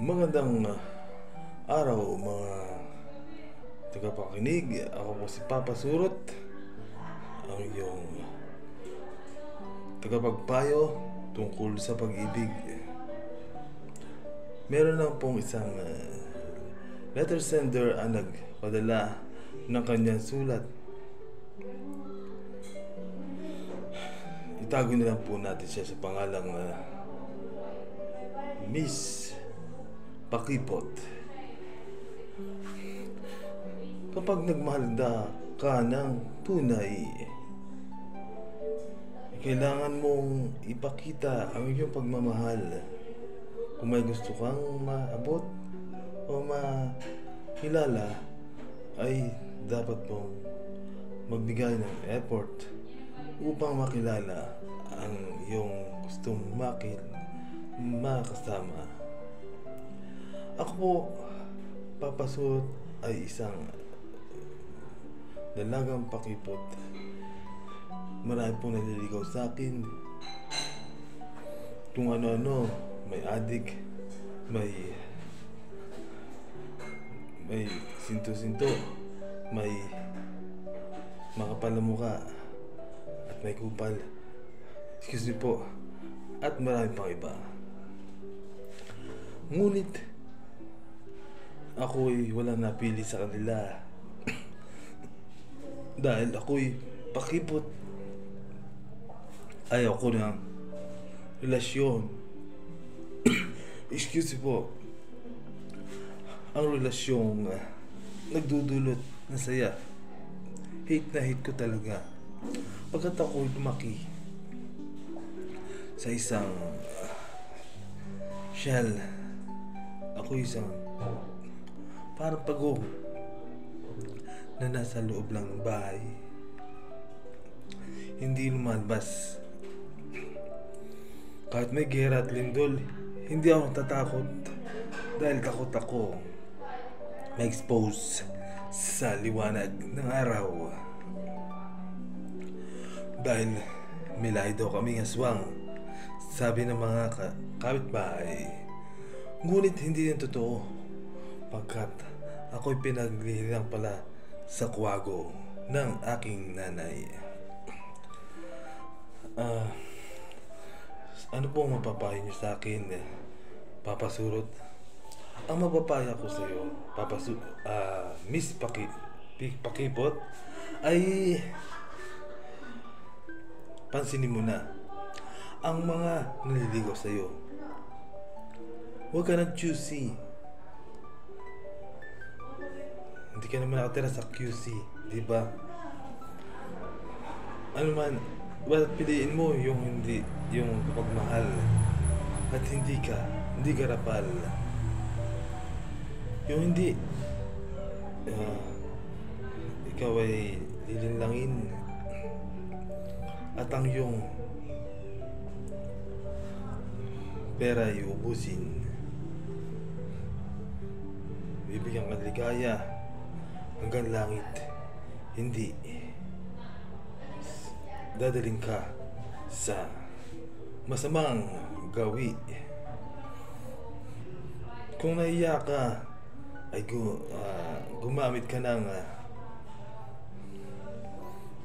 Magandang araw mga tagapakinig. Ako po si Papa Surot, ang iyong tagapagpayo tungkol sa pag-ibig. Meron lang pong isang letter sender ang nagpadala ng kanyang sulat. Itago na lang po natin siya sa pangalang Miss Pakipot. Kapag nagmahal ka ng tunay, kailangan mong ipakita ang iyong pagmamahal. Kung may gusto kang maabot o makilala, ay dapat mong magbigay ng effort upang makilala ang iyong gustong makasama. Ako po, Papa Surot, ay isang dalagang pakipot. Marami pong naliligaw sa akin. Kung ano-ano, may adik, may sinto-sinto, may makapal na mukha, at may kupal. Excuse me po. At marami pang iba. Ngunit ako'y walang napili sa kanila dahil ako'y pakipot. Ayaw ko ng relasyon. Excuse me po. Ang relasyong nagdudulot na saya. Hate na hate ko talaga. Pagkat ako'y lumaki sa isang shell, ako'y isang parang pagong na nasa loob lang ng bahay, hindi lumalabas. Kahit may gera at lindol, hindi ako natatakot dahil takot ako ma-expose sa liwanag ng araw. Dahil may lahi daw kaming aswang, sabi ng mga kapitbahay. Ngunit hindi yan totoo, pagkat ako'y pinaglihilang pala sa kwago ng aking nanay. Ano pong mapapayo niyo sa akin, Papa Surot? Ang mapapaya ko sa iyo, Miss Pakipot, ay pansinin mo na ang mga naliligaw sa iyo. Huwag ka nang choosy. Hindi ka naman nakatira sa QC, di ba? Ano man, ba't piliin mo yung hindi, yung pagmahal at hindi ka rapal. Yung hindi, ikaw ay lilinlangin at ang iyong pera ay uubusin. Bibigyan ka ligaya hanggang langit. Hindi dadaling ka sa masamang gawi. Kung naiya ka, ay gumamit ka ng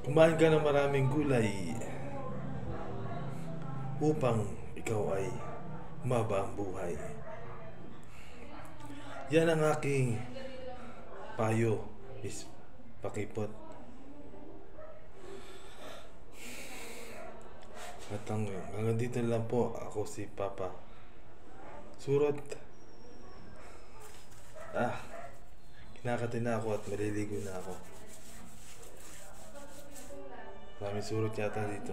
kumain ka ng maraming gulay upang ikaw ay humaba ang buhay. Yan ang aking payo, Miss Pakipot. At hanggang dito lang po. Ako si Papa Surot. Kinakati na ako at maliligo na ako. Maraming surot yata dito.